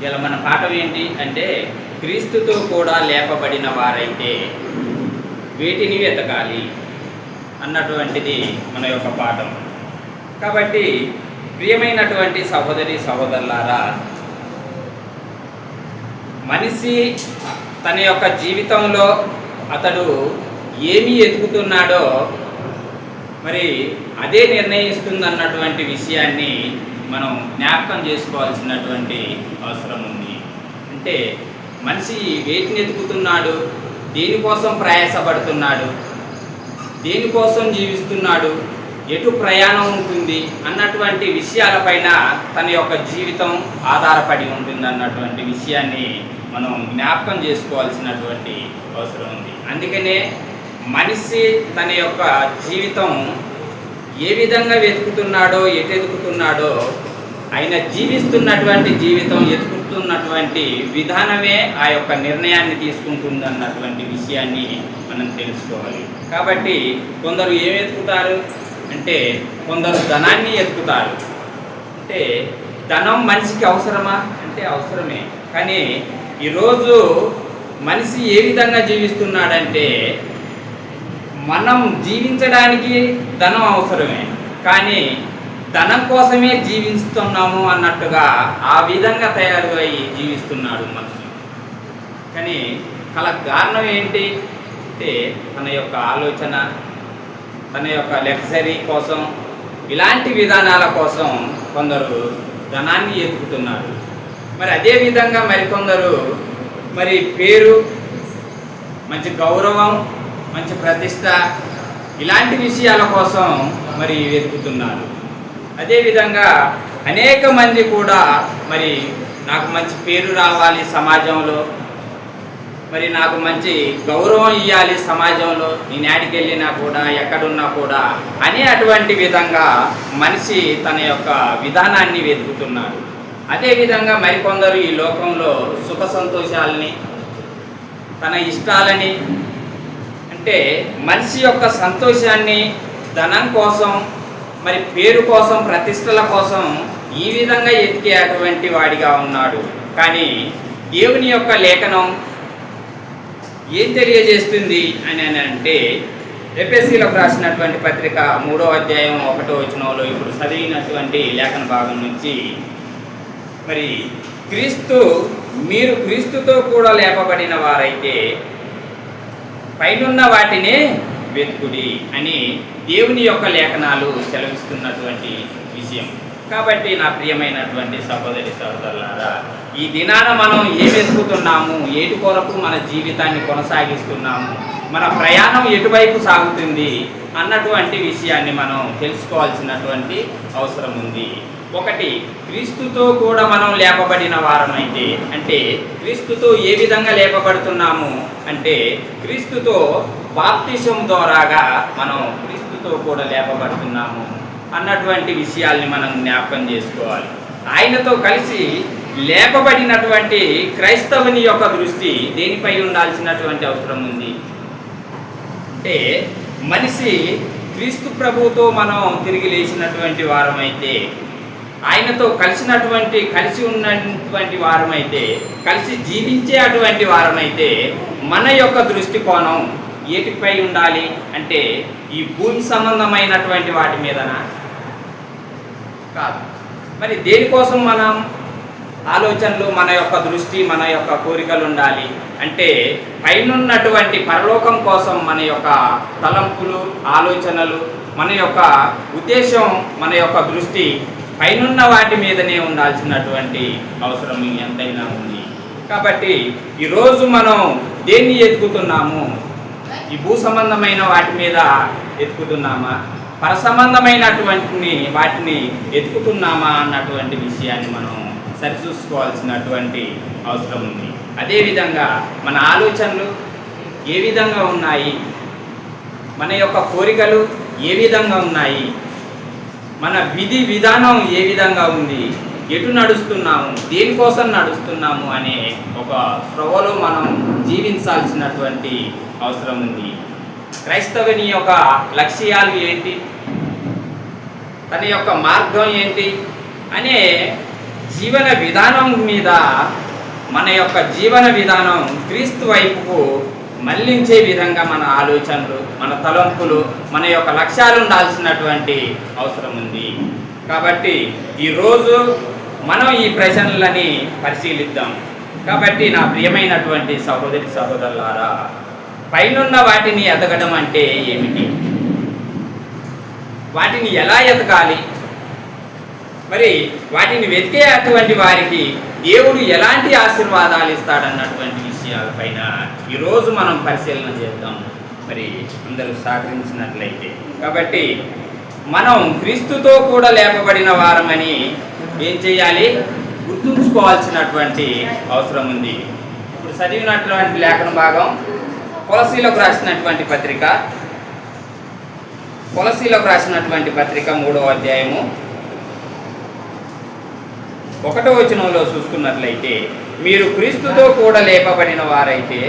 ఇలా మన పాఠం ఏంటి అంటే క్రీస్తుతో కూడా లేపబడిన వారైతే వీటిని వెతకాలి అన్నటువంటిది మన యొక్క పాఠం. కాబట్టి ప్రియమైనటువంటి సహోదరి సహోదరులారా, మనిషి తన యొక్క జీవితంలో అతడు ఏమి ఎదుగుతున్నాడో మరి అదే నిర్ణయిస్తుంది అన్నటువంటి విషయాన్ని మనం జ్ఞాపకం చేసుకోవాల్సినటువంటి అవసరం ఉంది. అంటే మనిషి వేటిని ఎదుగుతున్నాడు, దేనికోసం ప్రయాసపడుతున్నాడు, దేనికోసం జీవిస్తున్నాడు, ఎటు ప్రయాణం ఉంటుంది అన్నటువంటి విషయాలపైన తన యొక్క జీవితం ఆధారపడి ఉంటుంది అన్నటువంటి విషయాన్ని మనం జ్ఞాపకం చేసుకోవాల్సినటువంటి అవసరం ఉంది. అందుకనే మనిషి తన యొక్క జీవితం ఏ విధంగా వెతుకుతున్నాడో, ఎటు ఎదుగుతున్నాడో, ఆయన జీవిస్తున్నటువంటి జీవితం ఎదుగుతున్నటువంటి విధానమే ఆ యొక్క నిర్ణయాన్ని తీసుకుంటుంది అన్నటువంటి విషయాన్ని మనం తెలుసుకోవాలి. కాబట్టి కొందరు ఏం ఎదుగుతారు అంటే కొందరు ధనాన్ని ఎదుగుతారు. అంటే ధనం మనిషికి అవసరమా అంటే అవసరమే. కానీ ఈరోజు మనిషి ఏ విధంగా జీవిస్తున్నాడంటే మనం జీవించడానికి ధనం అవసరమే, కానీ ధనం కోసమే జీవిస్తున్నాము అన్నట్టుగా ఆ విధంగా తయారు అయ్యి జీవిస్తున్నాడు మనిషి. కానీ కారణం ఏంటి అంటే తన యొక్క ఆలోచన, తన యొక్క లగ్జరీ కోసం, ఇలాంటి విధానాల కోసం కొందరు ధనాన్ని ఎదుగుతున్నారు. మరి అదేవిధంగా మరికొందరు మరి పేరు, మంచి గౌరవం, మంచి ప్రతిష్ట, ఇలాంటి విషయాల కోసం మరి వెతుకుతున్నారు. అదేవిధంగా అనేక మంది కూడా మరి నాకు మంచి పేరు రావాలి సమాజంలో, మరి నాకు మంచి గౌరవం ఇవ్వాలి సమాజంలో, నేను యాడికి వెళ్ళినా కూడా ఎక్కడున్నా కూడా అనే అటువంటి విధంగా మనిషి తన యొక్క విధానాన్ని వెతుకుతున్నాడు. అదేవిధంగా మరికొందరు ఈ లోకంలో సుఖ సంతోషాలని, తన ఇష్టాలని, అంటే మనిషి యొక్క సంతోషాన్ని ధనం కోసం, మరి పేరు కోసం, ప్రతిష్టల కోసం ఈ విధంగా ఎతికే అటువంటి వాడిగా ఉన్నాడు. కానీ దేవుని యొక్క లేఖనం ఏం తెలియజేస్తుంది అని అంటే ఎఫెసీలకు రాసినటువంటి పత్రిక 3వ అధ్యాయం 1వ వచనంలో ఇప్పుడు చదివినటువంటి లేఖన భాగం నుంచి మరి మీరు క్రీస్తుతో కూడా లేపబడిన వారైతే పైనున్న వాటినే వెతుకుడి అని దేవుని యొక్క లేఖనాలు సెలవిస్తున్నటువంటి విషయం. కాబట్టి నా ప్రియమైనటువంటి సహోదరి సహోదరులారా, ఈ దినాన మనం ఏం వెతుకుతున్నాము, ఏటు కొరకు మన జీవితాన్ని కొనసాగిస్తున్నాము, మన ప్రయాణం ఎటువైపు సాగుతుంది అన్నటువంటి విషయాన్ని మనం తెలుసుకోవాల్సినటువంటి అవసరం ఉంది. ఒకటి, క్రీస్తుతో కూడా మనం లేపబడిన వారమైతే, అంటే క్రీస్తుతో ఏ విధంగా లేపబడుతున్నాము అంటే క్రీస్తుతో బాప్తిసం ద్వారాగా మనం క్రీస్తుతో కూడా లేపబడుతున్నాము అన్నటువంటి విషయాల్ని మనం జ్ఞాపకం చేసుకోవాలి. ఆయనతో కలిసి లేపబడినటువంటి క్రైస్తవుని యొక్క దృష్టి దేనిపై ఉండాల్సినటువంటి అవసరం ఉంది అంటే మనిషి క్రీస్తు ప్రభువుతో మనం తిరిగి లేచినటువంటి వారమైతే, ఆయనతో కలిసి ఉన్నటువంటి వారమైతే, కలిసి జీవించే అటువంటి వారమైతే మన యొక్క దృష్టికోణం ఏటిపై ఉండాలి అంటే ఈ భూమి సంబంధమైనటువంటి వాటి మీదనా కాదు. మరి దేనికోసం మనం ఆలోచనలు, మన యొక్క దృష్టి, మన యొక్క కోరికలు ఉండాలి అంటే పైనున్నటువంటి పరలోకం కోసం మన యొక్క తలంపులు, ఆలోచనలు, మన యొక్క ఉద్దేశం, మన యొక్క దృష్టి పైనున్న వాటి మీదనే ఉండాల్సినటువంటి అవసరం ఎంతైనా ఉంది. కాబట్టి ఈరోజు మనం దేన్ని ఎదుగుతున్నాము? ఈ భూ సంబంధమైన వాటి మీద ఎదుగుతున్నామా, పర సంబంధమైనటువంటి వాటిని ఎదుగుతున్నామా అన్నటువంటి విషయాన్ని మనం సరిచూసుకోవాల్సినటువంటి అవసరం ఉంది. అదేవిధంగా మన ఆలోచనలు ఏ విధంగా ఉన్నాయి, మన యొక్క కోరికలు ఏ విధంగా ఉన్నాయి, మన విధి విధానం ఏ విధంగా ఉంది, ఎటు నడుస్తున్నాము, దేనికోసం నడుస్తున్నాము అనే ఒక స్పృహలో మనం జీవించాల్సినటువంటి అవసరం ఉంది. క్రైస్తవుని యొక్క లక్ష్యాలు ఏంటి, తన యొక్క మార్గం ఏంటి అనే జీవన విధానం మీద మన యొక్క జీవన విధానం క్రీస్తు వైపుకు మళ్లించే విధంగా మన ఆలోచనలు, మన తలంపులు, మన యొక్క లక్ష్యాలు ఉండాల్సినటువంటి అవసరం ఉంది. కాబట్టి ఈరోజు మనం ఈ ప్రశ్నలని పరిశీలిద్దాం. కాబట్టి నా ప్రియమైనటువంటి సహోదరి సహోదరులారా, పైనున్న వాటిని ఎదగడం అంటే ఏమిటి? వాటిని ఎలా ఎదగాలి? మరి వాటిని వెతికే అటువంటి వారికి దేవుడు ఎలాంటి ఆశీర్వాదాలు ఇస్తాడన్నటువంటి విషయాలపైన ఈరోజు మనం పరిశీలన చేద్దాం. మరి అందరూ సహకరించినట్లయితే. కాబట్టి మనం క్రీస్తుతో కూడా లేపబడిన వారమని ఏం చేయాలి? గుర్తుంచుకోవాల్సినటువంటి అవసరం ఉంది. ఇప్పుడు చదివినటువంటి లేఖన భాగం కొలసీలకు రాసినటువంటి పత్రిక 3వ అధ్యాయము 1వ వచనంలో చూసుకున్నట్లయితే, మీరు క్రీస్తుతో కూడా లేపబడిన వారైతే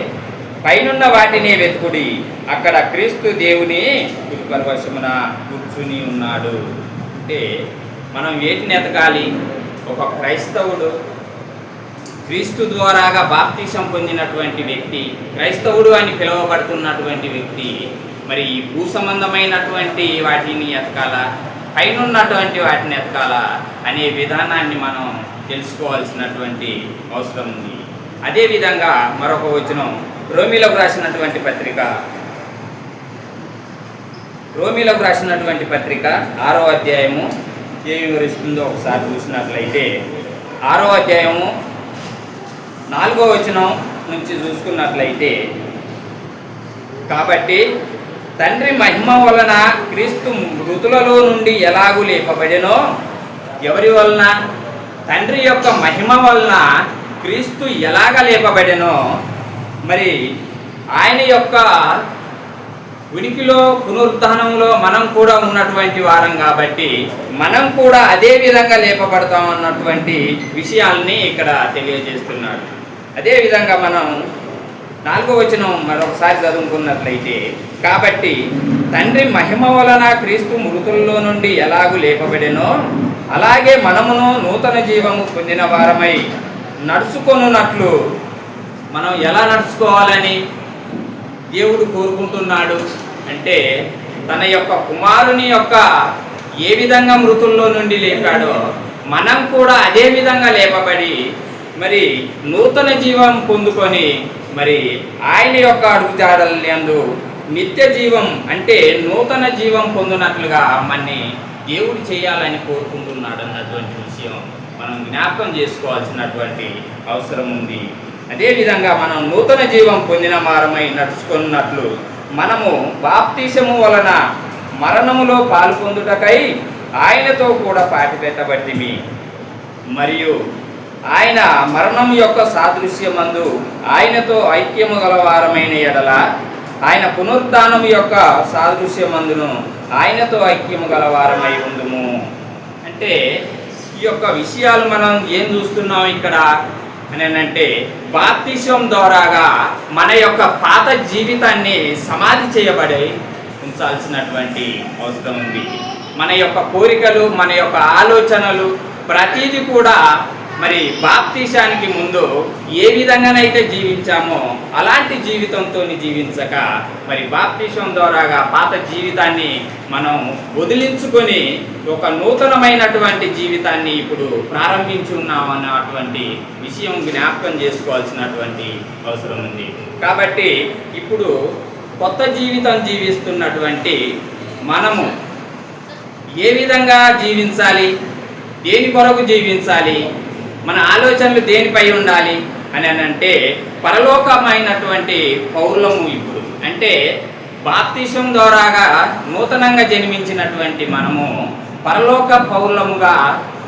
పైనున్న వాటినే వెతుకుడి, అక్కడ క్రీస్తు దేవుని కుడిపరవశమున కూర్చుని ఉన్నాడు. అంటే మనం వేటిని ఎతకాలి? ఒక క్రైస్తవుడు, క్రీస్తు ద్వారాగా బాప్తిసం పొందినటువంటి వ్యక్తి, క్రైస్తవుడు అని పిలువబడుతున్నటువంటి వ్యక్తి మరి ఈ భూ సంబంధమైనటువంటి వాటిని ఎతకాలా, పైనున్నటువంటి వాటిని ఎతకాలా అనే విధానాన్ని మనం తెలుసుకోవాల్సినటువంటి అవసరం ఉంది. అదేవిధంగా మరొక వచనం రోమీలకు రాసినటువంటి పత్రిక 6వ అధ్యాయము ఏమి వివరిస్తుందో ఒకసారి చూసినట్లయితే, 6వ అధ్యాయము 4వ వచనం నుంచి చూసుకున్నట్లయితే, కాబట్టి తండ్రి మహిమ వలన క్రీస్తు మృతులలో నుండి ఎలాగూ లేపబడెనో, ఎవరి వలన? తండ్రి యొక్క మహిమ వలన క్రీస్తు ఎలాగ లేపబడెనో, మరి ఆయన యొక్క ఉనికిలో పునరుత్థానంలో మనం కూడా ఉన్నటువంటి వారం కాబట్టి మనం కూడా అదే విధంగా లేపబడతాం అన్నటువంటి విషయాల్ని ఇక్కడ తెలియజేస్తున్నాడు. అదేవిధంగా మనం 4వ వచనం మరొకసారి చదువుకున్నట్లయితే, కాబట్టి తండ్రి మహిమ వలన క్రీస్తు మృతుల్లో నుండి ఎలాగూ లేపబడెనో, అలాగే మనమును నూతన జీవము పొందిన వారమై నడుచుకొనున్నట్లు. మనం ఎలా నడుచుకోవాలని దేవుడు కోరుకుంటున్నాడు అంటే, తన యొక్క కుమారుని యొక్క ఏ విధంగా మృతుల్లో నుండి లేపాడో మనం కూడా అదే విధంగా లేపబడి మరి నూతన జీవం పొందుకొని మరి ఆయన యొక్క అడుగుజాడలందు నిత్య జీవం అంటే నూతన జీవం పొందినట్లుగా మనని దేవుడు చేయాలని కోరుకుంటున్నాడు అన్నటువంటి విషయం మనం జ్ఞాపకం చేసుకోవాల్సినటువంటి అవసరం ఉంది. అదేవిధంగా మనం నూతన జీవం పొందిన వారమై నడుచుకున్నట్లు మనము బాప్తిసము వలన మరణములో పాల్పొందుటకై ఆయనతో కూడా పాతిపెట్టబడితిమి, మరియు ఆయన మరణం యొక్క సాదృశ్యమందు ఆయనతో ఐక్యము గలవారమైన ఎడల ఆయన పునరుద్ధానం యొక్క సాదృశ్యమందును ఆయనతో ఐక్యము గలవారమై ఉండుము. అంటే ఈ యొక్క విషయాలు మనం ఏం చూస్తున్నాం ఇక్కడ అని అంటే, బాప్తిసం ద్వారాగా మన యొక్క పాత జీవితాన్ని సమాధి చేయబడి ఉంచాల్సినటువంటి అవసరం ఉంది. మన యొక్క కోరికలు, మన యొక్క ఆలోచనలు ప్రతిదీ కూడా మరి బాప్తిసానికి ముందు ఏ విధంగానైతే జీవించామో అలాంటి జీవితంతో జీవించక మరి బాప్తిసం ద్వారాగా పాత జీవితాన్ని మనం వదిలించుకొని ఒక నూతనమైనటువంటి జీవితాన్ని ఇప్పుడు ప్రారంభించి ఉన్నాం అన్నటువంటి విషయం జ్ఞాపకం చేసుకోవాల్సినటువంటి అవసరం ఉంది. కాబట్టి ఇప్పుడు కొత్త జీవితం జీవిస్తున్నటువంటి మనము ఏ విధంగా జీవించాలి, దేని కొరకు జీవించాలి, మన ఆలోచనలు దేనిపై ఉండాలి అని అంటే, పరలోకమైనటువంటి పౌరులము ఇప్పుడు అంటే బాప్తిసం ద్వారాగా నూతనంగా జన్మించినటువంటి మనము పరలోక పౌరులముగా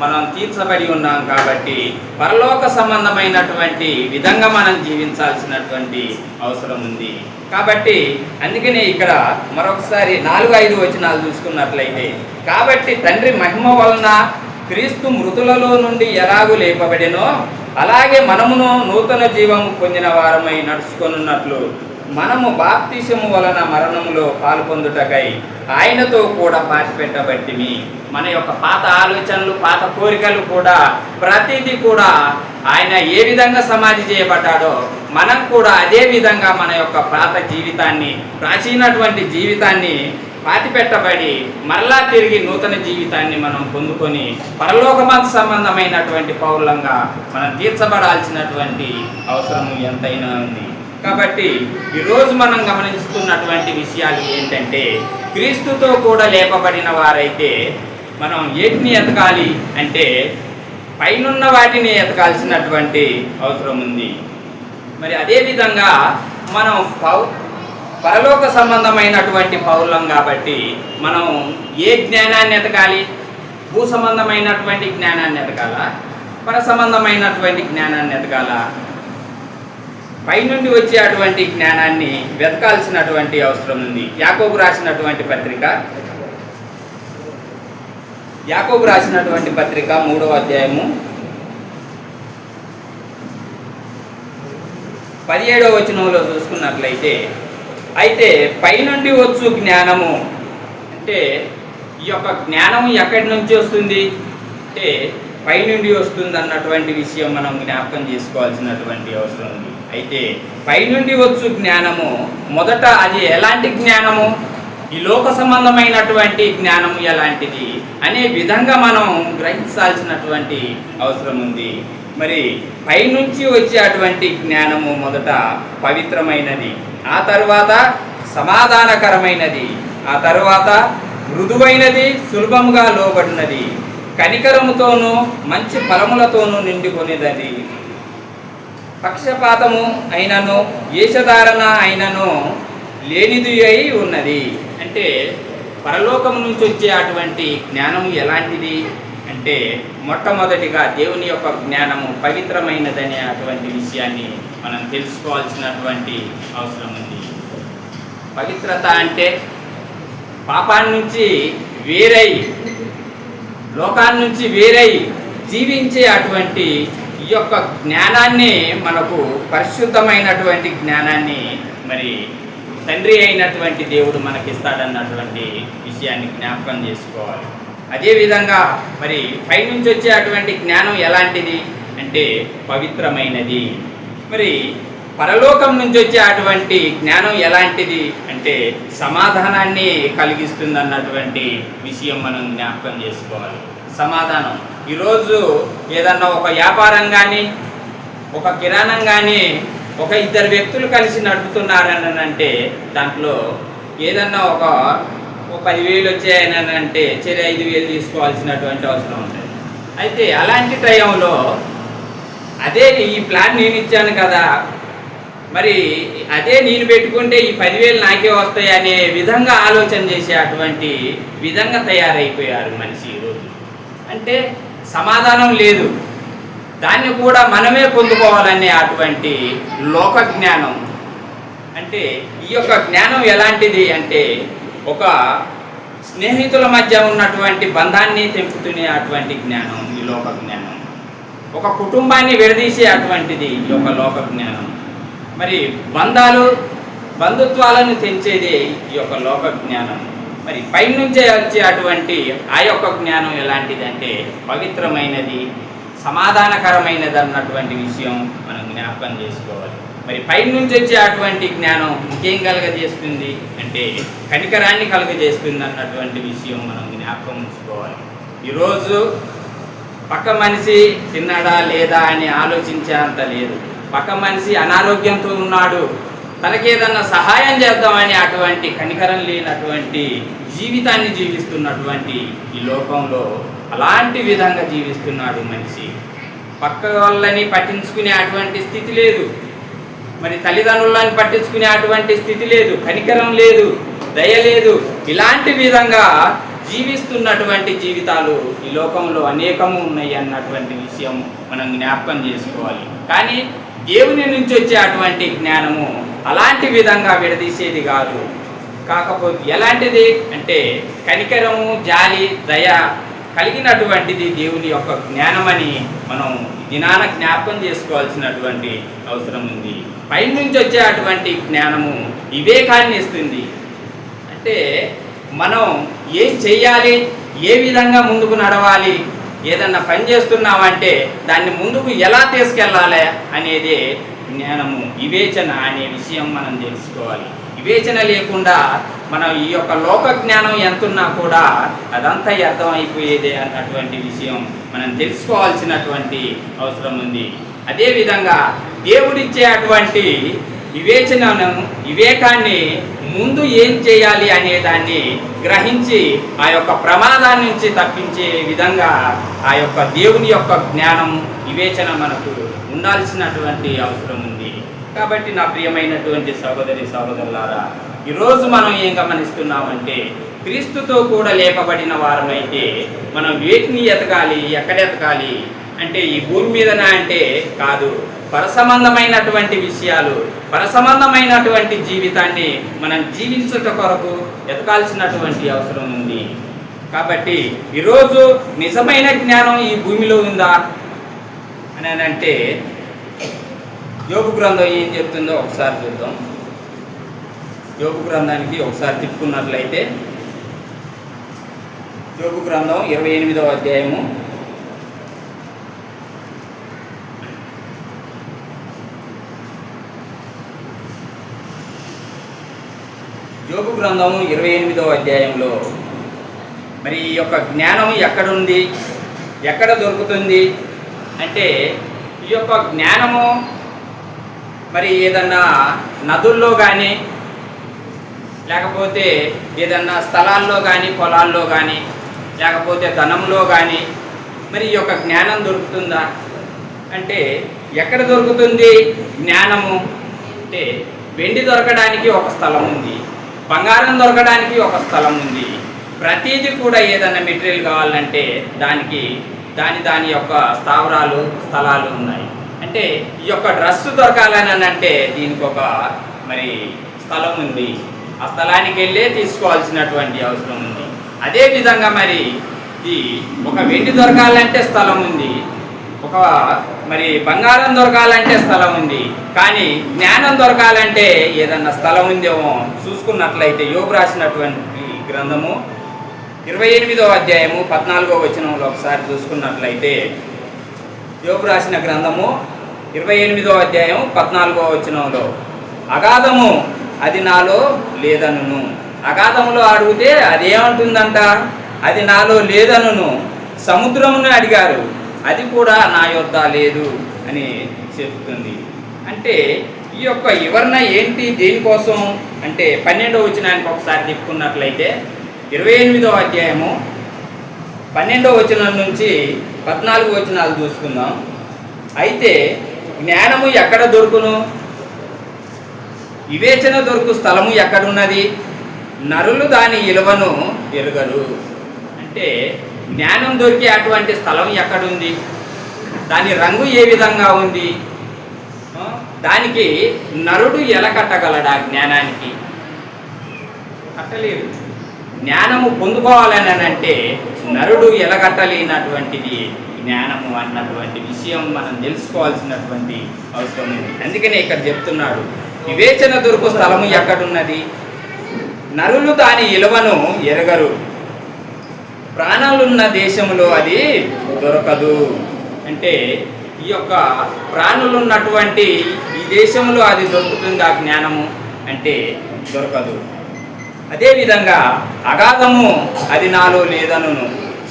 మనం తీర్చబడి ఉన్నాం. కాబట్టి పరలోక సంబంధమైనటువంటి విధంగా మనం జీవించాల్సినటువంటి అవసరం ఉంది. కాబట్టి అందుకనే ఇక్కడ మరొకసారి 4-5 వచనాలు చూసుకున్నట్లయితే, కాబట్టి తండ్రి మహిమ వలన క్రీస్తు మృతులలో నుండి ఎలాగూ లేపబడెనో అలాగే మనమును నూతన జీవము పొందిన వారమై నడుచుకొనున్నట్లు మనము బాప్తిసము వలన మరణములో పాల్పొందుటకై ఆయనతో కూడా పాతిపెట్టబట్టిమి. మన యొక్క పాత ఆలోచనలు, పాత కోరికలు కూడా ప్రతిదీ కూడా ఆయన ఏ విధంగా సమాధి చేయబడ్డాడో మనం కూడా అదే విధంగా మన యొక్క పాత జీవితాన్ని, ప్రాచీనటువంటి జీవితాన్ని పాతిపెట్టబడి మరలా తిరిగి నూతన జీవితాన్ని మనం పొందుకొని పరలోకమంత సంబంధమైనటువంటి పౌరులంగా మనం తీర్చబడాల్సినటువంటి అవసరం ఎంతైనా ఉంది. కాబట్టి ఈరోజు మనం గమనిస్తున్నటువంటి విషయాలు ఏంటంటే, క్రీస్తుతో కూడా లేపబడిన వారైతే మనం ఏటిని ఎతకాలి అంటే పైనున్న వాటిని ఎతకాల్సినటువంటి అవసరం ఉంది. మరి అదేవిధంగా మనం పరలోక సంబంధమైనటువంటి పౌరులం కాబట్టి మనం ఏ జ్ఞానాన్ని ఎతకాలి? భూ సంబంధమైనటువంటి జ్ఞానాన్ని ఎతకాలా? పర సంబంధమైనటువంటి జ్ఞానాన్ని ఎతకాలా? పైనుండి వచ్చే అటువంటి జ్ఞానాన్ని వెతకాల్సినటువంటి అవసరం ఉంది. యాకోబు రాసినటువంటి పత్రిక 3వ అధ్యాయము 17వ వచనంలో చూసుకున్నట్లయితే, అయితే పైనుండి వచ్చు జ్ఞానము అంటే ఈ యొక్క జ్ఞానము ఎక్కడి నుంచి వస్తుంది అంటే పైనుండి వస్తుంది అన్నటువంటి విషయం మనం జ్ఞాపకం చేసుకోవాల్సినటువంటి అవసరం ఉంది. అయితే పైనుండి వచ్చు జ్ఞానము మొదట అది ఎలాంటి జ్ఞానము, ఈ లోక సంబంధమైనటువంటి జ్ఞానము ఎలాంటిది అనే విధంగా మనం గ్రహించాల్సినటువంటి అవసరం ఉంది. మరి పైనుంచి వచ్చేటువంటి జ్ఞానము మొదట పవిత్రమైనది, ఆ తర్వాత సమాధానకరమైనది, ఆ తర్వాత మృదువైనది, సులభముగా లోబడినది, కనికరముతోనూ మంచి ఫలములతోనూ నిండుకొనేది, పక్షపాతము అయినను వేషధారణ అయినను లేనిది అయి ఉన్నది. అంటే పరలోకం నుంచి వచ్చే అటువంటి జ్ఞానము ఎలాంటిది అంటే మొట్టమొదటిగా దేవుని యొక్క జ్ఞానము పవిత్రమైనదనే అటువంటి విషయాన్ని మనం తెలుసుకోవాల్సినటువంటి అవసరం ఉంది. పవిత్రత అంటే పాపాన్ని నుంచి వేరై, లోకాన్ని నుంచి వేరై జీవించే అటువంటి ఈ యొక్క జ్ఞానాన్ని, మనకు పరిశుద్ధమైనటువంటి జ్ఞానాన్ని మరి తండ్రి అయినటువంటి దేవుడు మనకిస్తాడన్నటువంటి విషయాన్ని జ్ఞాపకం చేసుకోవాలి. అదేవిధంగా మరి పైనుంచి వచ్చే అటువంటి జ్ఞానం ఎలాంటిది అంటే పవిత్రమైనది. మరి పరలోకం నుంచి వచ్చే అటువంటి జ్ఞానం ఎలాంటిది అంటే సమాధానాన్ని కలిగిస్తుంది అన్నటువంటి విషయం మనం జ్ఞాపకం చేసుకోవాలి. సమాధానం, ఈరోజు ఏదన్నా ఒక వ్యాపారం కానీ, ఒక కిరాణం కానీ, ఒక ఇద్దరు వ్యక్తులు కలిసి నడుపుతున్నారని అంటే దాంట్లో ఏదన్నా ఒక 10,000 వచ్చాయని అంటే 5,000 తీసుకోవాల్సినటువంటి అవసరం ఉంటుంది. అయితే అలాంటి టైంలో అదే ఈ ప్లాన్ నేను ఇచ్చాను కదా, మరి అదే నేను పెట్టుకుంటే ఈ 10,000 నాకే వస్తాయి అనే విధంగా ఆలోచన చేసే అటువంటి విధంగా తయారైపోయారు మనిషి ఈరోజు. అంటే సమాధానం లేదు, దాన్ని కూడా మనమే పొందుకోవాలనే అటువంటి లోక జ్ఞానం. అంటే ఈ యొక్క జ్ఞానం ఎలాంటిది అంటే ఒక స్నేహితుల మధ్య ఉన్నటువంటి బంధాన్ని తెంపుతునే అటువంటి జ్ఞానం ఈ లోక జ్ఞానం. ఒక కుటుంబాన్ని విడదీసే అటువంటిది ఈ యొక్క లోక జ్ఞానం. మరి బంధుత్వాలను తెంచేదే ఈ యొక్క లోక జ్ఞానం. మరి పైనుంచే వచ్చే అటువంటి ఆ యొక్క జ్ఞానం ఎలాంటిది అంటే పవిత్రమైనది, సమాధానకరమైనది అన్నటువంటి విషయం మనం జ్ఞాపకం చేసుకోవాలి. మరి పైనుంచి వచ్చే అటువంటి జ్ఞానం ఇంకేం కలుగజేస్తుంది అంటే కనికరాన్ని కలుగజేస్తుంది అన్నటువంటి విషయం మనం జ్ఞాపకం ఉంచుకోవాలి. ఈరోజు పక్క మనిషి తిన్నాడా లేదా అని ఆలోచించే అంత లేదు. పక్క మనిషి అనారోగ్యంతో ఉన్నాడు, తనకేదన్నా సహాయం చేద్దామని అటువంటి కనికరం లేనటువంటి జీవితాన్ని జీవిస్తున్నటువంటి ఈ లోకంలో అలాంటి విధంగా జీవిస్తున్నాడు మనిషి. పక్క వాళ్ళని పట్టించుకునే అటువంటి స్థితి లేదు, మరి తల్లిదండ్రులను పట్టించుకునే అటువంటి స్థితి లేదు, కనికరం లేదు, దయ లేదు. ఇలాంటి విధంగా జీవిస్తున్నటువంటి జీవితాలు ఈ లోకంలో అనేకము ఉన్నాయి అన్నటువంటి విషయం మనం జ్ఞాపకం చేసుకోవాలి. కానీ దేవుని నుంచి వచ్చే అటువంటి జ్ఞానము అలాంటి విధంగా విడదీసేది కాదు. కాకపోతే ఎలాంటిది అంటే కనికరము, జాలి, దయ కలిగినటువంటిది దేవుని యొక్క జ్ఞానమని మనం దినాన జ్ఞాపకం చేసుకోవాల్సినటువంటి అవసరం ఉంది. పైనుంచి వచ్చే అటువంటి జ్ఞానము వివేకాన్ని ఇస్తుంది. అంటే మనం ఏం చెయ్యాలి, ఏ విధంగా ముందుకు నడవాలి, ఏదన్నా పని చేస్తున్నామంటే దాన్ని ముందుకు ఎలా తీసుకెళ్ళాలి అనేది జ్ఞానము, వివేచన అనే విషయం మనం తెలుసుకోవాలి. వివేచన లేకుండా మనం ఈ యొక్క లోక జ్ఞానం ఎంతున్నా కూడా అదంతా అర్థమైపోయేదే అన్నటువంటి విషయం మనం తెలుసుకోవాల్సినటువంటి అవసరం ఉంది. అదేవిధంగా దేవుడిచ్చే అటువంటి వివేకాన్ని ముందు ఏం చేయాలి అనే దాన్ని గ్రహించి ఆ యొక్క ప్రమాదాన్ని నుంచి తప్పించే విధంగా ఆ యొక్క దేవుని యొక్క జ్ఞానం, వివేచన మనకు ఉండాల్సినటువంటి అవసరం ఉంది. కాబట్టి నా ప్రియమైనటువంటి సహోదరి సహోదరులారా, ఈరోజు మనం ఏం గమనిస్తున్నామంటే క్రీస్తుతో కూడా లేపబడిన వారమైతే మనం వేటిని ఎతకాలి, ఎక్కడ ఎతకాలి అంటే ఈ భూమి మీదన అంటే కాదు, పరసంబంధమైనటువంటి విషయాలు, పరసంబంధమైనటువంటి జీవితాన్ని మనం జీవించుట కొరకు ఎతకాల్సినటువంటి అవసరం ఉంది. కాబట్టి ఈరోజు నిజమైన జ్ఞానం ఈ భూమిలో ఉందా అని అంటే యోబు గ్రంథం ఏం చెప్తుందో ఒకసారి చూద్దాం. యోబు గ్రంథానికి ఒకసారి తిప్పుకున్నట్లయితే యోబు గ్రంథం 28వ అధ్యాయము యోబు గ్రంథము 28వ అధ్యాయంలో మరి ఈ యొక్క జ్ఞానం ఎక్కడుంది, ఎక్కడ దొరుకుతుంది అంటే ఈ యొక్క జ్ఞానము మరి ఏదన్నా నదుల్లో కానీ లేకపోతే ఏదన్నా స్థలాల్లో కానీ పొలాల్లో కానీ లేకపోతే ధనంలో కానీ మరి ఈ యొక్క జ్ఞానం దొరుకుతుందా అంటే ఎక్కడ దొరుకుతుంది జ్ఞానము అంటే వెండి దొరకడానికి ఒక స్థలం ఉంది, బంగారం దొరకడానికి ఒక స్థలం ఉంది. ప్రతిదీ కూడా ఏదైనా మెటీరియల్ కావాలంటే దానికి దాని యొక్క స్థావరాలు, స్థలాలు ఉన్నాయి. అంటే ఈ యొక్క డ్రెస్ దొరకాలని అంటే దీనికి ఒక మరి స్థలం ఉంది, ఆ స్థలానికి వెళ్ళే తీసుకోవాల్సినటువంటి అవసరం ఉంది. అదేవిధంగా మరి ఈ ఒక వెండి దొరకాలంటే స్థలం ఉంది, ఒక మరి బంగారం దొరకాలంటే స్థలం ఉంది, కానీ జ్ఞానం దొరకాలంటే ఏదన్నా స్థలం ఉందేమో చూసుకున్నట్లయితే యోబు రాసినటువంటి గ్రంథము 28వ అధ్యాయము 14వ వచనంలో ఒకసారి చూసుకున్నట్లయితే యోబు రాసిన గ్రంథము 28వ అధ్యాయం 14వ వచనంలో అగాధము అది నాలో లేదనును. అగాధములో అడిగితే అదేమంటుందంట, అది నాలో లేదనును. సముద్రమును అడిగారు, అది కూడా నా యొద్ద లేదు అని చెప్తుంది. అంటే ఈ యొక్క వివరణ ఏంటి, దేనికోసం అంటే 12వ వచనానికి ఒకసారి తిప్పుకున్నట్లయితే 28వ అధ్యాయము 12వ వచనం నుంచి 14 వచనాలు చూసుకుందాం. అయితే జ్ఞానము ఎక్కడ దొరుకును, వివేచన దొరుకు స్థలము ఎక్కడున్నది, నరులు దాని విలువను ఎరుగరు. అంటే జ్ఞానం దొరికే అటువంటి స్థలం ఎక్కడుంది, దాని రంగు ఏ విధంగా ఉంది, దానికి నరుడు ఎలా కట్టగలడా, జ్ఞానానికి కట్టలేడు. జ్ఞానము పొందుకోవాలని అంటే నరుడు ఎలగట్టలేనటువంటిది జ్ఞానము అన్నటువంటి విషయం మనం తెలుసుకోవాల్సినటువంటి అవసరం ఉంది. అందుకనే ఇక్కడ చెప్తున్నాడు, వివేచన దొరుకు స్థలము ఎక్కడున్నది, నరులు దాని విలువను ఎరగరు, ప్రాణాలున్న దేశంలో అది దొరకదు. అంటే ఈ యొక్క ప్రాణులున్నటువంటి ఈ దేశంలో అది దొరుకుతుంది ఆ జ్ఞానము అంటే దొరకదు. అదేవిధంగా అగాధము అది నాలో లేదనును,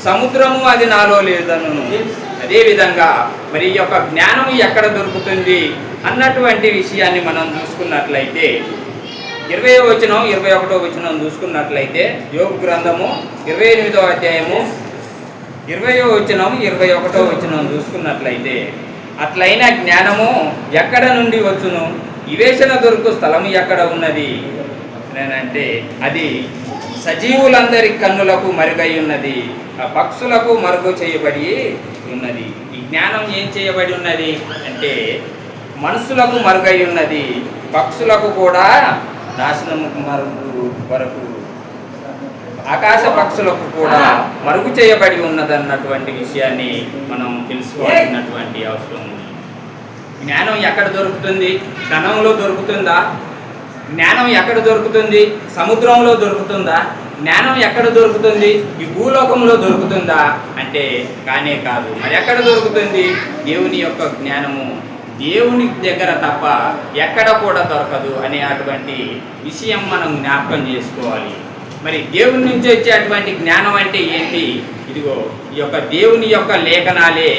సముద్రము అది నాలో లేదనును. అదేవిధంగా మరి ఈ యొక్క జ్ఞానము ఎక్కడ దొరుకుతుంది అన్నటువంటి విషయాన్ని మనం చూసుకున్నట్లయితే 20వ వచనం 21వ వచనం చూసుకున్నట్లయితే యోబు గ్రంథము 28వ అధ్యాయము 20వ వచనం 21వ వచనం చూసుకున్నట్లయితే అట్లయిన జ్ఞానము ఎక్కడ నుండి వచ్చును, వివేచన దొరుకు స్థలము ఎక్కడ ఉన్నది అంటే అది సజీవులందరి కన్నులకు మరుగై ఉన్నది, ఆ పక్షులకు మరుగు చేయబడి ఉన్నది. ఈ జ్ఞానం ఏం చేయబడి ఉన్నది అంటే మనుషులకు మరుగై ఉన్నది, పక్షులకు కూడా నాశనము మరుగు వరకు ఆకాశ పక్షులకు కూడా మరుగు చేయబడి ఉన్నదన్నటువంటి విషయాన్ని మనం తెలుసుకోవాల్సినటువంటి అవసరం ఉంది. జ్ఞానం ఎక్కడ దొరుకుతుంది? ధనంలో దొరుకుతుందా? జ్ఞానం ఎక్కడ దొరుకుతుంది? సముద్రంలో దొరుకుతుందా? జ్ఞానం ఎక్కడ దొరుకుతుంది? ఈ భూలోకంలో దొరుకుతుందా అంటే కానే కాదు. మరి ఎక్కడ దొరుకుతుంది? దేవుని యొక్క జ్ఞానము దేవుని దగ్గర తప్ప ఎక్కడ కూడా దొరకదు అనే అటువంటి విషయం మనం జ్ఞాపకం చేసుకోవాలి. మరి దేవుని నుంచి వచ్చేటువంటి జ్ఞానం అంటే ఏంటి? ఇదిగో ఈ యొక్క దేవుని యొక్క లేఖనాలే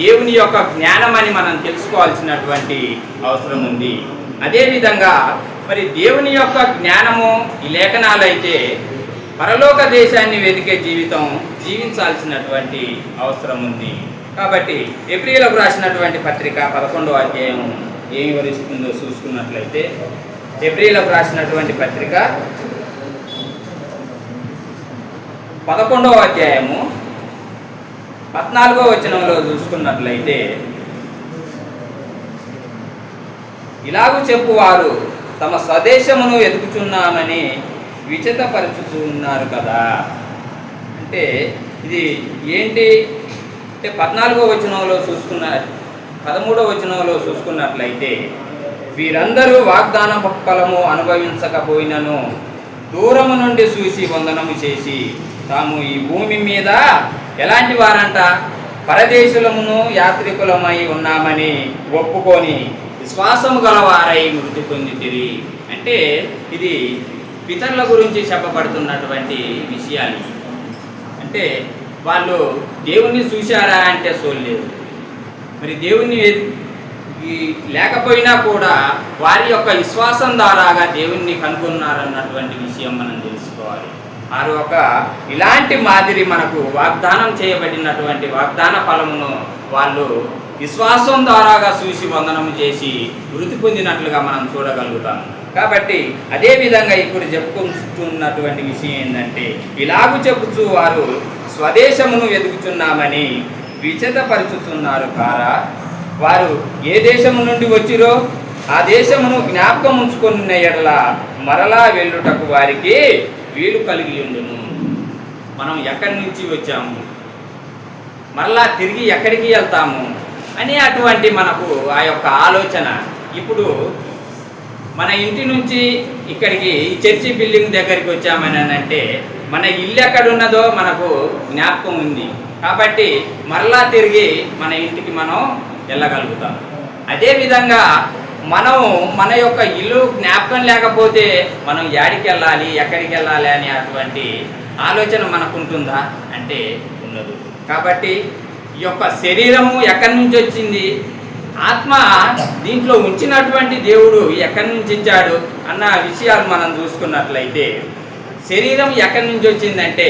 దేవుని యొక్క జ్ఞానం అని మనం తెలుసుకోవాల్సినటువంటి అవసరం ఉంది. అదేవిధంగా మరి దేవుని యొక్క జ్ఞానము ఈ లేఖనాలు అయితే పరలోక దేశాన్ని వెతికే జీవితం జీవించాల్సినటువంటి అవసరం ఉంది. కాబట్టి ఎబ్రీయులకు రాసినటువంటి పత్రిక 11వ అధ్యాయం ఏం వివరిస్తుందో చూసుకున్నట్లయితే, ఎబ్రీయులకు రాసినటువంటి పత్రిక 11వ అధ్యాయము 14వ వచనంలో చూసుకున్నట్లయితే, ఇలాగూ చెప్పువారు తమ స్వదేశమును ఎదుగుచున్నామని విచితపరచుతున్నారు కదా. అంటే ఇది ఏంటి అంటే 14వ వచనంలో 13వ వచనంలో చూసుకున్నట్లయితే, వీరందరూ వాగ్దాన ఫలము అనుభవించకపోయినను దూరము నుండి చూసి వందనము చేసి తాము ఈ భూమి మీద ఎలాంటి వారంట? పరదేశులమును యాత్రికులమై ఉన్నామని ఒప్పుకొని విశ్వాసము గలవారై మృతి పొందితిరి. అంటే ఇది పితరుల గురించి చెప్పబడుతున్నటువంటి విషయాలు. అంటే వాళ్ళు దేవుణ్ణి చూశారా అంటే చూడలేదు. మరి దేవుణ్ణి లేకపోయినా కూడా వారి యొక్క విశ్వాసం ద్వారాగా దేవుణ్ణి కనుగొన్నారన్నటువంటి విషయం మనం తెలుసుకోవాలి. వారు ఒక ఇలాంటి మాదిరి మనకు వాగ్దానం చేయబడినటువంటి వాగ్దాన ఫలమును వాళ్ళు విశ్వాసం ద్వారాగా చూసి వందనము చేసి వృత్తి పొందినట్లుగా మనం చూడగలుగుతాం. కాబట్టి అదేవిధంగా ఇప్పుడు చెప్పుకుంటున్నటువంటి విషయం ఏంటంటే, ఇలాగూ చెప్పుచూ వారు స్వదేశమును వెతుకుచున్నామని విచితపరుచుతున్నారు కారా. వారు ఏ దేశము నుండి వచ్చిరో ఆ దేశమును జ్ఞాపకం ఉంచుకున్న ఎడల మరలా వెళ్ళుటకు వారికి వీలు కలిగి ఉండును. మనం ఎక్కడి నుంచి వచ్చాము, మరలా తిరిగి ఎక్కడికి వెళ్తాము అని అటువంటి మనకు ఆ యొక్క ఆలోచన. ఇప్పుడు మన ఇంటి నుంచి ఇక్కడికి చర్చి బిల్డింగ్ దగ్గరికి వచ్చామని అంటే మన ఇల్లు ఎక్కడున్నదో మనకు జ్ఞాపకం ఉంది. కాబట్టి మరలా తిరిగి మన ఇంటికి మనం వెళ్ళగలుగుతాం. అదేవిధంగా మనం మన యొక్క ఇల్లు జ్ఞాపకం లేకపోతే మనం యాడికి వెళ్ళాలి, ఎక్కడికి వెళ్ళాలి అనే అటువంటి ఆలోచన మనకు ఉంటుందా అంటే ఉండదు. కాబట్టి ఈ యొక్క శరీరము ఎక్కడి నుంచి వచ్చింది, ఆత్మ దీంట్లో ఉంచినటువంటి దేవుడు ఎక్కడి నుంచి ఇచ్చాడు అన్న విషయాలు మనం చూసుకున్నట్లయితే, శరీరం ఎక్కడి నుంచి వచ్చిందంటే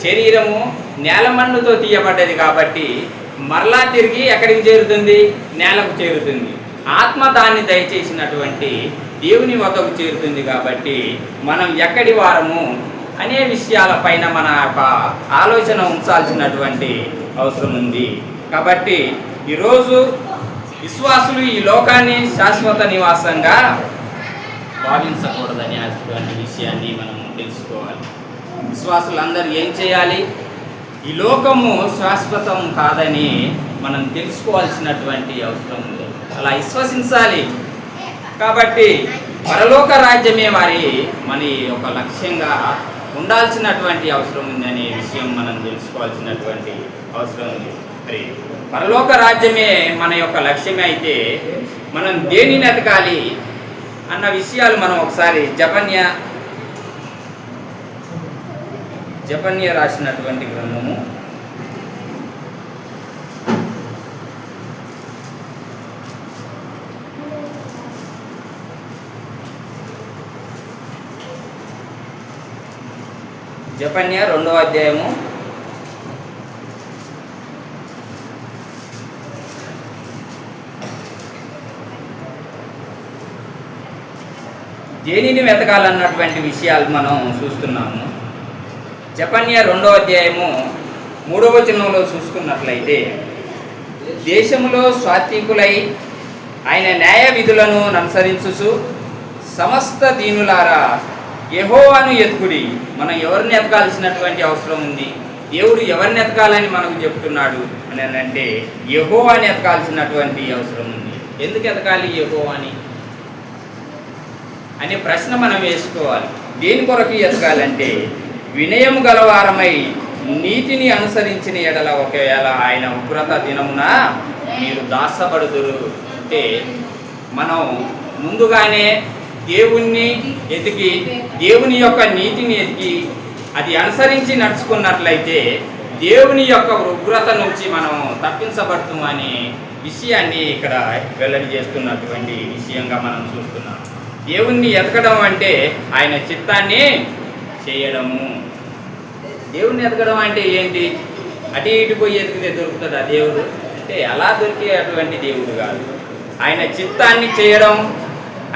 శరీరము నేలమన్నుతో తీయబడ్డది. కాబట్టి మరలా తిరిగి ఎక్కడికి చేరుతుంది? నేలకు చేరుతుంది. ఆత్మ దాన్ని దయచేసినటువంటి దేవుని వద్దకు చేరుతుంది. కాబట్టి మనం ఎక్కడి వారము అనే విషయాలపైన మన యొక్క ఆలోచన ఉంచాల్సినటువంటి అవసరం ఉంది. కాబట్టి ఈరోజు విశ్వాసులు ఈ లోకాన్ని శాశ్వత నివాసంగా భావించకూడదనే అటువంటి విషయాన్ని మనం తెలుసుకోవాలి. విశ్వాసులందరూ ఏం చేయాలి? ఈ లోకము శాశ్వతం కాదని మనం తెలుసుకోవాల్సినటువంటి అవసరం ఉంది. అలా విశ్వసించాలి. కాబట్టి పరలోక రాజ్యమే మన యొక్క లక్ష్యంగా ఉండాల్సినటువంటి అవసరం ఉందనే విషయం మనం తెలుసుకోవాల్సినటువంటి అవసరం ఉంది. మరి పరలోక రాజ్యమే మన యొక్క లక్ష్యమే అయితే మనం దేనిని ఎతకాలి అన్న విషయాలు మనం ఒకసారి జపన్య రాసినటువంటి గ్రంథము 2వ అధ్యాయము 'దేనిని వెతకాలన్నటువంటి విషయాలు మనం చూస్తున్నాము. జపన్య 2వ అధ్యాయము 3వ వచనంలో చూసుకున్నట్లయితే, దేశములో స్వాత్వికులై ఆయన న్యాయ విధులను అనుసరించుచు సమస్త దీనులారా యెహోవాను ఎత్తుకుడి. మనం ఎవరిని ఎతకాల్సినటువంటి అవసరం ఉంది? దేవుడు ఎవరిని ఎతకాలని మనకు చెప్తున్నాడు అని అంటే యెహోవాని ఎతకాల్సినటువంటి అవసరం ఉంది. ఎందుకు ఎతకాలి యెహోవాని అనే ప్రశ్న మనం వేసుకోవాలి. దేని కొరకు ఎతకాలంటే వినయము గలవారమై నీతిని అనుసరించిన ఎడల ఒకవేళ ఆయన ఉగ్రత దినమున మీరు దాసపడుదురు. అంటే మనం ముందుగానే దేవుణ్ణి ఎతికి దేవుని యొక్క నీతిని ఎతికి అది అనుసరించి నడుచుకున్నట్లయితే దేవుని యొక్క ఉగ్రత నుంచి మనం తప్పించబడుతామనే విషయాన్ని ఇక్కడ వెల్లడి చేస్తున్నటువంటి విషయంగా మనం చూస్తున్నాం. దేవుణ్ణి ఎతకడం అంటే ఆయన చిత్తాన్ని చేయడము. దేవుణ్ణి ఎతకడం అంటే ఏంటి? అటు ఇటు పోయి ఎతికితే దొరుకుతుందా దేవుడు అంటే? అలా దొరికేటువంటి దేవుడు కాదు. ఆయన చిత్తాన్ని చేయడం,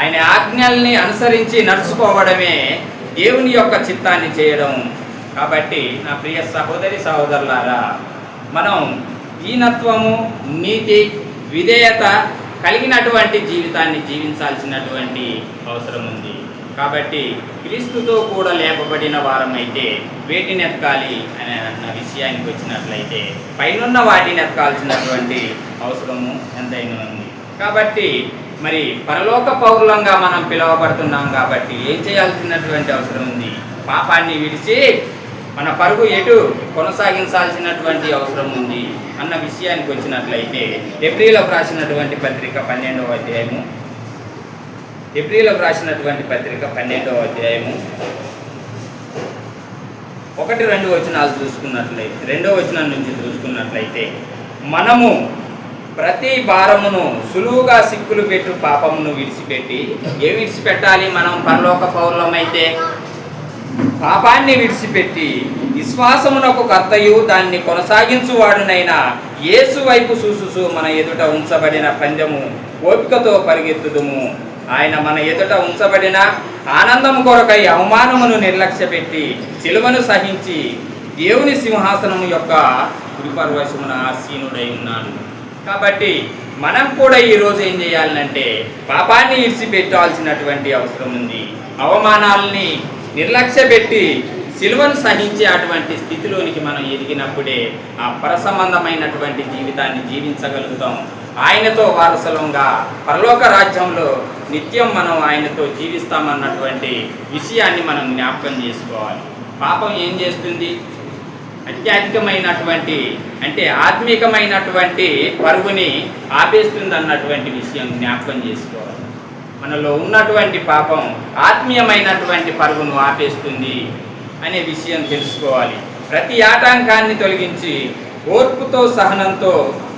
ఆయన ఆజ్ఞల్ని అనుసరించి నడుచుకోవడమే దేవుని యొక్క చిత్తాన్ని చేయడం. కాబట్టి నా ప్రియ సహోదరి సహోదరులారా, మనం దీనత్వము, నీతి, విధేయత కలిగినటువంటి జీవితాన్ని జీవించాల్సినటువంటి అవసరం ఉంది. కాబట్టి క్రీస్తుతో కూడా లేపబడిన వారమైతే వేటిని ఎతకాలి అని అన్న విషయానికి వచ్చినట్లయితే పైనున్న వాటిని ఎతకాల్సినటువంటి అవసరము ఎంతైనా ఉంది. కాబట్టి మరి పరలోక పౌరులంగా మనం పిలువబడుతున్నాం కాబట్టి ఏం చేయాల్సినటువంటి అవసరం ఉంది? పాపాన్ని విడిచి మన పరుగు ఎటు కొనసాగించాల్సినటువంటి అవసరం ఉంది అన్న విషయానికి వచ్చినట్లయితే ఎబ్రీలకు రాసినటువంటి పత్రిక 12వ అధ్యాయము 12వ అధ్యాయము 1-2 వచనాలు చూసుకున్నట్లయితే 2వ వచనం నుంచి చూసుకున్నట్లయితే మనము ప్రతి భారమును సులువుగా సిక్కులు పెట్టు పాపమును విడిచిపెట్టి ఏమి విడిచిపెట్టాలి? మనం పరలోక పౌరులమైతే పాపాన్ని విడిచిపెట్టి విశ్వాసమునకు కర్తయు దాన్ని కొనసాగించువాడునైనా యేసు వైపు చూసుచు మన ఎదుట ఉంచబడిన పందెము ఓపికతో పరిగెత్తుదుము. ఆయన మన ఎదుట ఉంచబడిన ఆనందము కొరకై అవమానమును నిర్లక్ష్యపెట్టి సిలువను సహించి దేవుని సింహాసనము యొక్క కుడిపర్వశమున ఆసీనుడై ఉన్నాడు. కాబట్టి మనం కూడా ఈరోజు ఏం చేయాలంటే పాపాన్ని విడిచిపెట్టాల్సినటువంటి అవసరం ఉంది. అవమానాలని నిర్లక్ష్యపెట్టి సిలువను సహించే అటువంటి స్థితిలోనికి మనం ఎదిగినప్పుడే ఆ పరసంబంధమైనటువంటి జీవితాన్ని జీవించగలుగుతాం. ఆయనతో వారసలంగా పరలోక రాజ్యంలో నిత్యం మనం ఆయనతో జీవిస్తామన్నటువంటి విషయాన్ని మనం జ్ఞాపకం చేసుకోవాలి. పాపం ఏం చేస్తుంది? అత్యధికమైనటువంటి అంటే ఆత్మీకమైనటువంటి పరుగుని ఆపేస్తుంది అన్నటువంటి విషయం జ్ఞాపకం చేసుకోవాలి. మనలో ఉన్నటువంటి పాపం ఆత్మీయమైనటువంటి పరుగును ఆపేస్తుంది అనే విషయం తెలుసుకోవాలి. ప్రతి ఆటంకాన్ని తొలగించి ఓర్పుతో సహనంతో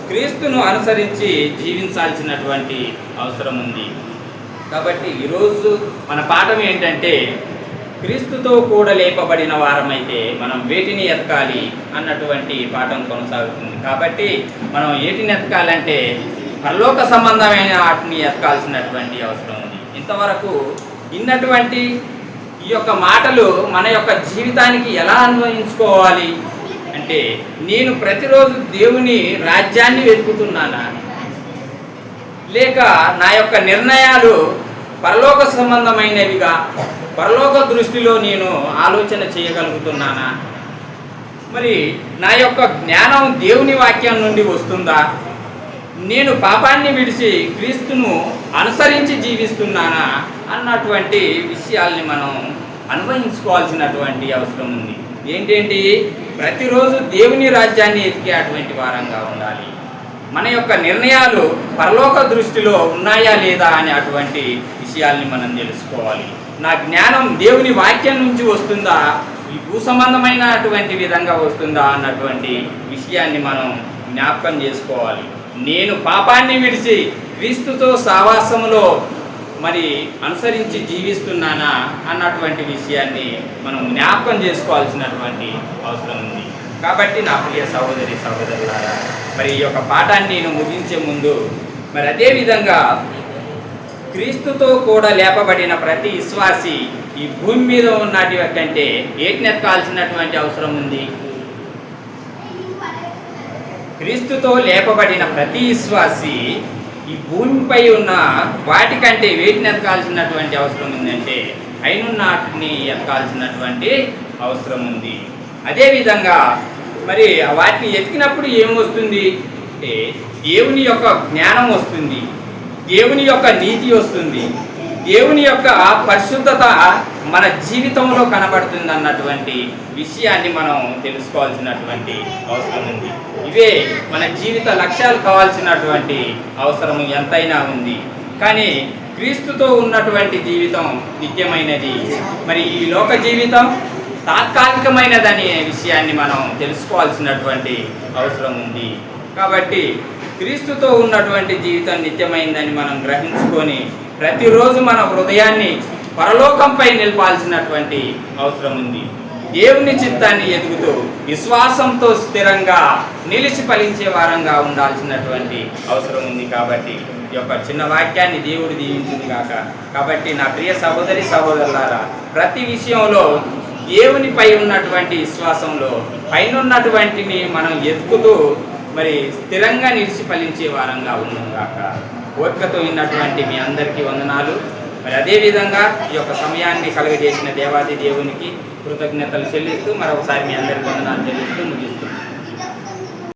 క్రీస్తును అనుసరించి జీవించాల్సినటువంటి అవసరం ఉంది. కాబట్టి ఈరోజు మన పాఠం ఏంటంటే క్రీస్తుతో కూడా లేపబడిన వారమైతే మనం వేటిని ఎతకాలి అన్నటువంటి పాఠం కొనసాగుతుంది. కాబట్టి మనం వేటిని ఎతకాలంటే పరలోక సంబంధమైన వాటిని ఎతకాల్సినటువంటి అవసరం ఉంది. ఇంతవరకు ఇన్నటువంటి ఈ యొక్క మాటలు మన యొక్క జీవితానికి ఎలా అన్వయించుకోవాలి అంటే నేను ప్రతిరోజు దేవుని రాజ్యాన్ని వెతుకుతున్నానా, లేక నా యొక్క నిర్ణయాలు పరలోక సంబంధమైనవిగా పరలోక దృష్టిలో నేను ఆలోచన చేయగలుగుతున్నానా? మరి నా యొక్క జ్ఞానం దేవుని వాక్యం నుండి వస్తుందా? నేను పాపాన్ని విడిచి క్రీస్తును అనుసరించి జీవిస్తున్నానా అన్నటువంటి విషయాల్ని మనం అన్వయించుకోవాల్సినటువంటి అవసరం ఉంది. ఏంటంటే ప్రతిరోజు దేవుని రాజ్యాన్ని ఎతికే అటువంటి వారంగా ఉండాలి. మన యొక్క నిర్ణయాలు పరలోక దృష్టిలో ఉన్నాయా లేదా అనే అటువంటి విషయాల్ని మనం తెలుసుకోవాలి. నా జ్ఞానం దేవుని వాక్యం నుంచి వస్తుందా, ఈ భూ సంబంధమైన అటువంటి విధంగా వస్తుందా అన్నటువంటి విషయాన్ని మనం జ్ఞాపకం చేసుకోవాలి. నేను పాపాన్ని విడిచి క్రీస్తుతో సావాసములో మరి అనుసరించి జీవిస్తున్నానా అన్నటువంటి విషయాన్ని మనం జ్ఞాపకం చేసుకోవాల్సినటువంటి అవసరం ఉంది. కాబట్టి నా ప్రియ సహోదరి సహోదరులారా, మరి ఈ యొక్క పాఠాన్ని నేను ముగించే ముందు మరి అదేవిధంగా క్రీస్తుతో కూడా లేపబడిన ప్రతి విశ్వాసి ఈ భూమి మీద ఉన్నటి కంటే ఏటిని ఎత్తుకాల్సినటువంటి అవసరం ఉంది? క్రీస్తుతో లేపబడిన ప్రతి విశ్వాసి ఈ భూమిపై ఉన్న వాటికంటే వేటిని ఎతకాల్సినటువంటి అవసరం ఉందంటే పైనున్న వాటిని ఎతకాల్సినటువంటి అవసరం ఉంది. అదేవిధంగా మరి వాటిని ఎతికినప్పుడు ఏమొస్తుంది అంటే దేవుని యొక్క జ్ఞానం వస్తుంది, దేవుని యొక్క నీతి వస్తుంది, దేవుని యొక్క పరిశుద్ధత మన జీవితంలో కనబడుతుంది అన్నటువంటి విషయాన్ని మనం తెలుసుకోవాల్సినటువంటి అవసరం ఉంది. ఇవే మన జీవిత లక్ష్యాలు కావాల్సినటువంటి అవసరం ఎంతైనా ఉంది. కానీ క్రీస్తుతో ఉన్నటువంటి జీవితం నిత్యమైనది, మరి ఈ లోక జీవితం తాత్కాలికమైనదనే విషయాన్ని మనం తెలుసుకోవాల్సినటువంటి అవసరం ఉంది. కాబట్టి క్రీస్తుతో ఉన్నటువంటి జీవితం నిత్యమైందని మనం గ్రహించుకొని ప్రతిరోజు మన హృదయాన్ని పరలోకంపై నిలపాల్సినటువంటి అవసరం ఉంది. దేవుని చిత్తాన్ని ఎదుగుతూ విశ్వాసంతో స్థిరంగా నిలిచి ఫలించే వారంగా ఉండాల్సినటువంటి అవసరం ఉంది. కాబట్టి ఈ యొక్క చిన్న వాక్యాన్ని దేవుడు దీవించింది కాక. కాబట్టి నా ప్రియ సహోదరి సహోదరులారా, ప్రతి విషయంలో దేవునిపై ఉన్నటువంటి విశ్వాసంలో పైనున్నటువంటిని మనం ఎదుగుతూ మరి స్థిరంగా నిలిచి ఫలించే వారంగా ఉన్నాం కాక. ఓపికతో ఉన్నటువంటి మీ అందరికీ వందనాలు. మరి అదేవిధంగా ఈ యొక్క సమయాన్ని కలుగజేసిన దేవాది దేవునికి కృతజ్ఞతలు చెల్లిస్తూ మరొకసారి మీ అందరికీ వందనాలు చెల్లిస్తూ ముగిస్తున్నాను.